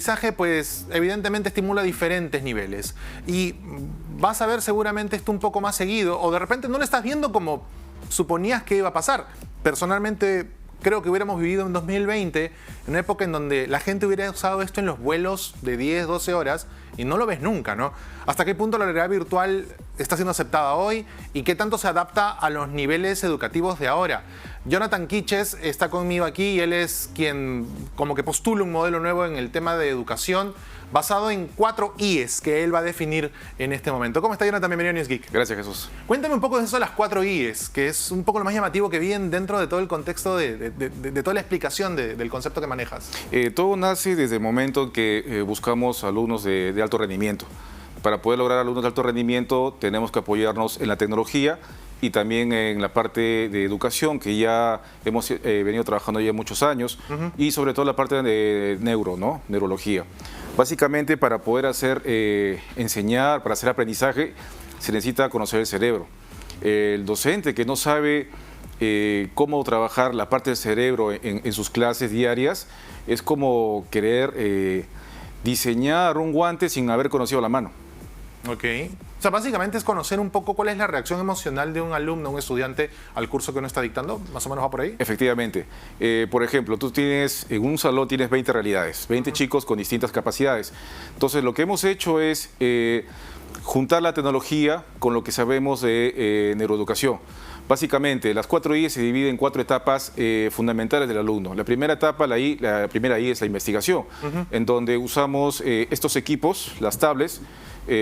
aprendizaje, pues evidentemente estimula diferentes niveles y vas a ver seguramente esto un poco más seguido o de repente no lo estás viendo como suponías que iba a pasar. Personalmente creo que hubiéramos vivido en 2020, en una época en donde la gente hubiera usado esto en los vuelos de 10, 12 horas y no lo ves nunca, ¿no? ¿Hasta qué punto la realidad virtual está siendo aceptada hoy y qué tanto se adapta a los niveles educativos de ahora? Jonathan Quiches está conmigo aquí y él es quien como que postula un modelo nuevo en el tema de educación basado en 4 IES que él va a definir en este momento. ¿Cómo está, Jonathan? Bienvenido a NewsGeek. Gracias, Jesús. Cuéntame un poco de eso de las 4 IES, que es un poco lo más llamativo que vienen dentro de todo el contexto de toda la explicación del concepto que manejas. Todo nace desde el momento en que buscamos alumnos de alto rendimiento. Para poder lograr alumnos de alto rendimiento tenemos que apoyarnos en la tecnología y también en la parte de educación, que ya hemos venido trabajando ya muchos años, y sobre todo la parte de neurología. Básicamente, para poder enseñar, para hacer aprendizaje, se necesita conocer el cerebro. El docente que no sabe cómo trabajar la parte del cerebro en sus clases diarias es como querer diseñar un guante sin haber conocido la mano. Ok. O sea, básicamente es conocer un poco cuál es la reacción emocional de un alumno, un estudiante, al curso que uno está dictando. ¿Más o menos va por ahí? Efectivamente. Por ejemplo, tú tienes, en un salón tienes 20 realidades, 20 chicos con distintas capacidades. Entonces, lo que hemos hecho es juntar la tecnología con lo que sabemos de neuroeducación. Básicamente, las 4 I se dividen en 4 etapas fundamentales del alumno. La primera etapa, la primera I es la investigación, en donde usamos estos equipos, las tablets.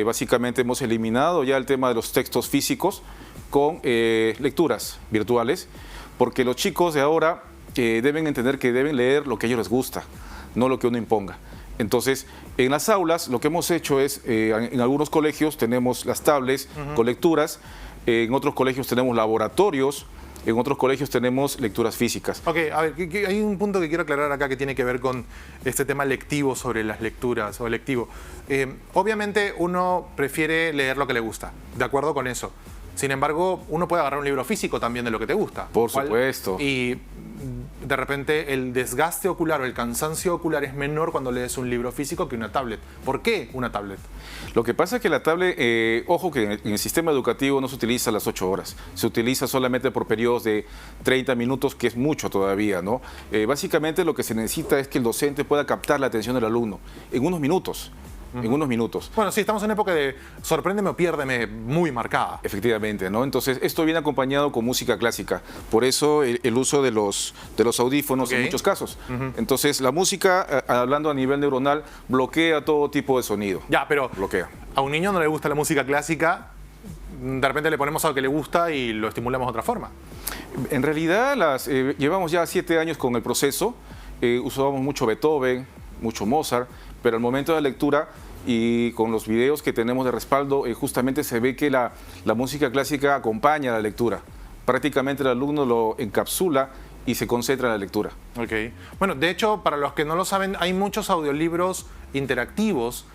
Básicamente hemos eliminado ya el tema de los textos físicos con lecturas virtuales, porque los chicos de ahora deben entender que deben leer lo que a ellos les gusta, no lo que uno imponga. Entonces, en las aulas lo que hemos hecho es, en algunos colegios tenemos las tablets con lecturas, en otros colegios tenemos laboratorios, en otros colegios tenemos lecturas físicas. Ok, a ver, hay un punto que quiero aclarar acá que tiene que ver con este tema lectivo sobre las lecturas o lectivo. Obviamente uno prefiere leer lo que le gusta, de acuerdo con eso. Sin embargo, uno puede agarrar un libro físico también de lo que te gusta. Por supuesto. Y de repente el desgaste ocular o el cansancio ocular es menor cuando lees un libro físico que una tablet. ¿Por qué una tablet? Lo que pasa es que la tablet, ojo que en el sistema educativo no se utiliza las 8 horas, se utiliza solamente por periodos de 30 minutos, que es mucho todavía, ¿no? Básicamente lo que se necesita es que el docente pueda captar la atención del alumno en unos minutos. En unos minutos. Bueno, sí, estamos en una época de sorpréndeme o piérdeme muy marcada. Efectivamente, ¿no? Entonces, esto viene acompañado con música clásica. Por eso el uso de los audífonos en muchos casos. Entonces, la música, hablando a nivel neuronal, bloquea todo tipo de sonido. Ya, pero bloquea. A un niño no le gusta la música clásica, de repente le ponemos algo que le gusta y lo estimulamos de otra forma. En realidad, llevamos ya 7 años con el proceso. Usábamos mucho Beethoven, mucho Mozart, pero al momento de la lectura y con los videos que tenemos de respaldo, justamente se ve que la música clásica acompaña a la lectura. Prácticamente el alumno lo encapsula y se concentra en la lectura. Ok. Bueno, de hecho, para los que no lo saben, hay muchos audiolibros interactivos.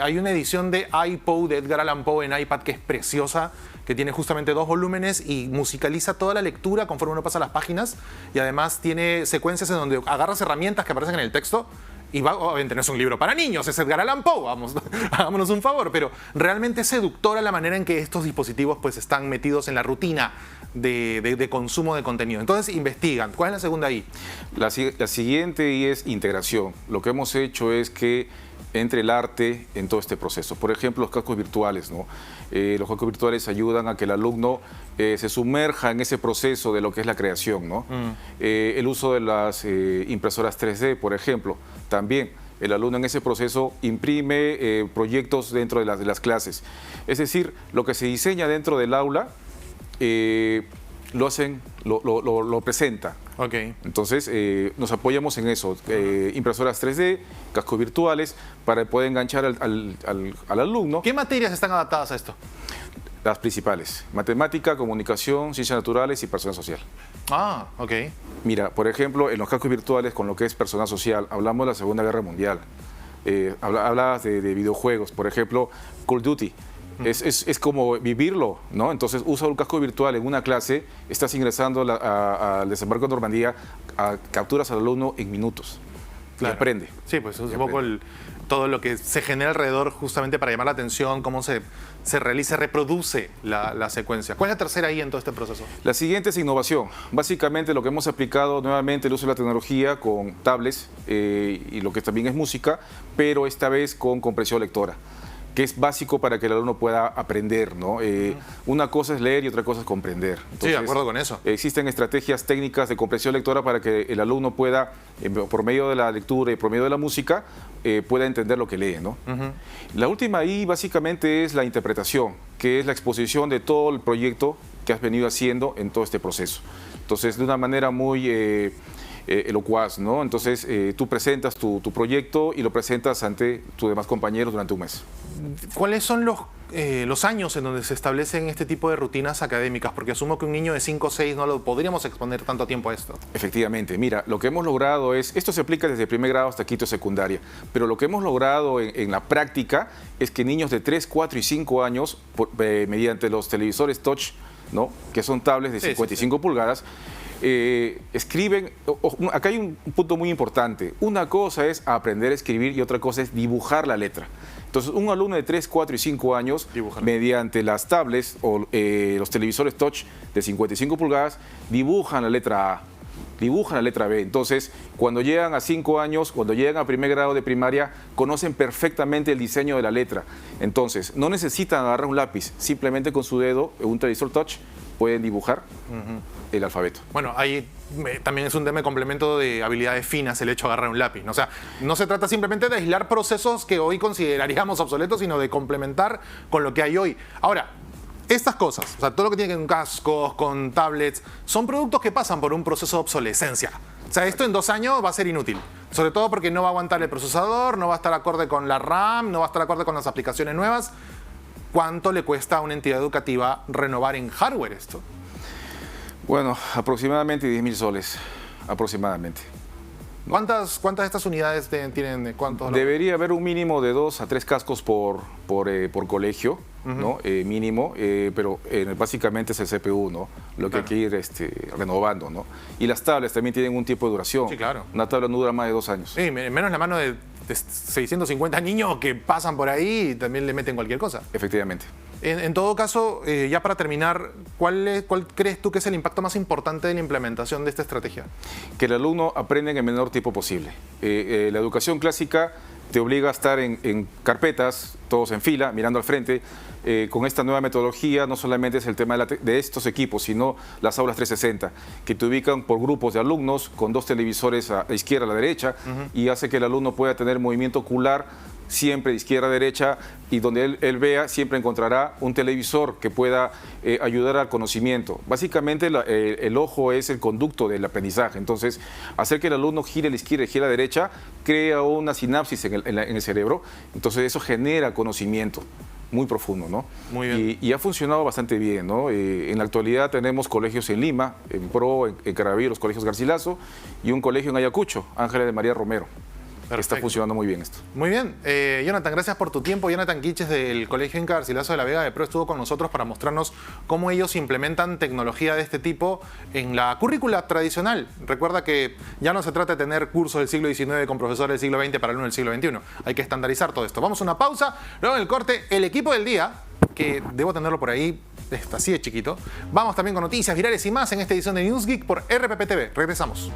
Hay una edición de iPoe, de Edgar Allan Poe en iPad, que es preciosa, que tiene justamente 2 volúmenes y musicaliza toda la lectura conforme uno pasa las páginas. Y además tiene secuencias en donde agarras herramientas que aparecen en el texto. Y obviamente no es un libro para niños, es Edgar Allan Poe, vamos, hagámonos un favor, pero realmente es seductora la manera en que estos dispositivos pues están metidos en la rutina de consumo de contenido. Entonces investigan. ¿Cuál es la segunda I? La siguiente I es integración. Lo que hemos hecho es que entre el arte en todo este proceso. Por ejemplo, los cascos virtuales, ¿no? Los cascos virtuales ayudan a que el alumno se sumerja en ese proceso de lo que es la creación, ¿no? El uso de las impresoras 3D, por ejemplo, también el alumno en ese proceso imprime proyectos dentro de las clases. Es decir, lo que se diseña dentro del aula lo presenta. Okay. Entonces, nos apoyamos en eso, impresoras 3D, cascos virtuales, para poder enganchar al alumno. ¿Qué materias están adaptadas a esto? Las principales: matemática, comunicación, ciencias naturales y personal social. Ah, ok. Mira, por ejemplo, en los cascos virtuales, con lo que es personal social, hablamos de la Segunda Guerra Mundial. Hablabas de videojuegos, por ejemplo, Call of Duty. Es como vivirlo, ¿no? Entonces, usa un casco virtual en una clase, estás ingresando al desembarco de Normandía, capturas al alumno en minutos. y aprende. Sí, pues es un poco todo lo que se genera alrededor justamente para llamar la atención, cómo se realiza, reproduce la secuencia. ¿Cuál es la tercera ahí en todo este proceso? La siguiente es innovación. Básicamente lo que hemos aplicado nuevamente el uso de la tecnología con tablets y lo que también es música, pero esta vez con comprensión lectora, que es básico para que el alumno pueda aprender, ¿no? Una cosa es leer y otra cosa es comprender. Entonces, sí, de acuerdo con eso. Existen estrategias técnicas de comprensión lectora para que el alumno pueda, por medio de la lectura y por medio de la música, pueda entender lo que lee, ¿no? La última ahí básicamente es la interpretación, que es la exposición de todo el proyecto que has venido haciendo en todo este proceso. Entonces, de una manera muy elocuaz, ¿no? Entonces, tú presentas tu proyecto y lo presentas ante tus demás compañeros durante un mes. ¿Cuáles son los años en donde se establecen este tipo de rutinas académicas? Porque asumo que un niño de 5 o 6 no lo podríamos exponer tanto tiempo a esto. Efectivamente, mira, lo que hemos logrado es, esto se aplica desde primer grado hasta quinto secundaria, pero lo que hemos logrado en la práctica es que niños de 3, 4 y 5 años, mediante los televisores touch, ¿no? Que son tablets de 55 pulgadas, escriben. Acá hay un punto muy importante. Una cosa es aprender a escribir y otra cosa es dibujar la letra. Entonces, un alumno de 3, 4 y 5 años, mediante las tablets o los televisores touch de 55 pulgadas, dibujan la letra A, dibujan la letra B. Entonces, cuando llegan a 5 años, cuando llegan a primer grado de primaria, conocen perfectamente el diseño de la letra. Entonces, no necesitan agarrar un lápiz, simplemente con su dedo, un televisor touch, pueden dibujar el alfabeto. Bueno, ahí también es un tema de complemento de habilidades finas el hecho de agarrar un lápiz, ¿no? O sea, no se trata simplemente de aislar procesos que hoy consideraríamos obsoletos, sino de complementar con lo que hay hoy. Ahora, estas cosas, o sea, todo lo que tiene que ver con cascos, con tablets, son productos que pasan por un proceso de obsolescencia. O sea, esto en 2 años va a ser inútil. Sobre todo porque no va a aguantar el procesador, no va a estar acorde con la RAM, no va a estar acorde con las aplicaciones nuevas. ¿Cuánto le cuesta a una entidad educativa renovar en hardware esto? Bueno, aproximadamente 10.000 soles, aproximadamente. ¿Cuántas de estas unidades tienen? Debería haber un mínimo de 2 a 3 cascos por colegio, ¿no? Mínimo, pero básicamente es el CPU, ¿no? Lo que hay que ir renovando, ¿no? Y las tablets también tienen un tiempo de duración. Sí, claro. Una tablet no dura más de 2 años. Sí, menos la mano de 650 niños que pasan por ahí y también le meten cualquier cosa. Efectivamente. En todo caso, ya para terminar, ¿cuál crees tú que es el impacto más importante de la implementación de esta estrategia? Que el alumno aprenda en el menor tiempo posible. La educación clásica te obliga a estar en carpetas, todos en fila, mirando al frente. Con esta nueva metodología no solamente es el tema de estos equipos, sino las aulas 360, que te ubican por grupos de alumnos con 2 televisores a la izquierda a la derecha y hace que el alumno pueda tener movimiento ocular siempre de izquierda a derecha, y donde él vea siempre encontrará un televisor que pueda ayudar al conocimiento. Básicamente el ojo es el conducto del aprendizaje, entonces hacer que el alumno gire a la izquierda y gire a la derecha crea una sinapsis en el cerebro, entonces eso genera conocimiento muy profundo, ¿no? Muy bien. Y ha funcionado bastante bien, ¿no? En la actualidad tenemos colegios en Lima, en PRO, en Caraballo, los colegios Garcilaso, y un colegio en Ayacucho, Ángeles de María Romero. Está funcionando muy bien esto. Muy bien. Jonathan, gracias por tu tiempo. Jonathan Quiches del Colegio Inca Garcilaso de la Vega de Pro estuvo con nosotros para mostrarnos cómo ellos implementan tecnología de este tipo en la currícula tradicional. Recuerda que ya no se trata de tener cursos del siglo XIX con profesores del siglo XX para alumnos del siglo XXI. Hay que estandarizar todo esto. Vamos a una pausa. Luego en el corte, el equipo del día, que debo tenerlo por ahí, está así de chiquito. Vamos también con noticias virales y más en esta edición de News Geek por RPP TV. Regresamos.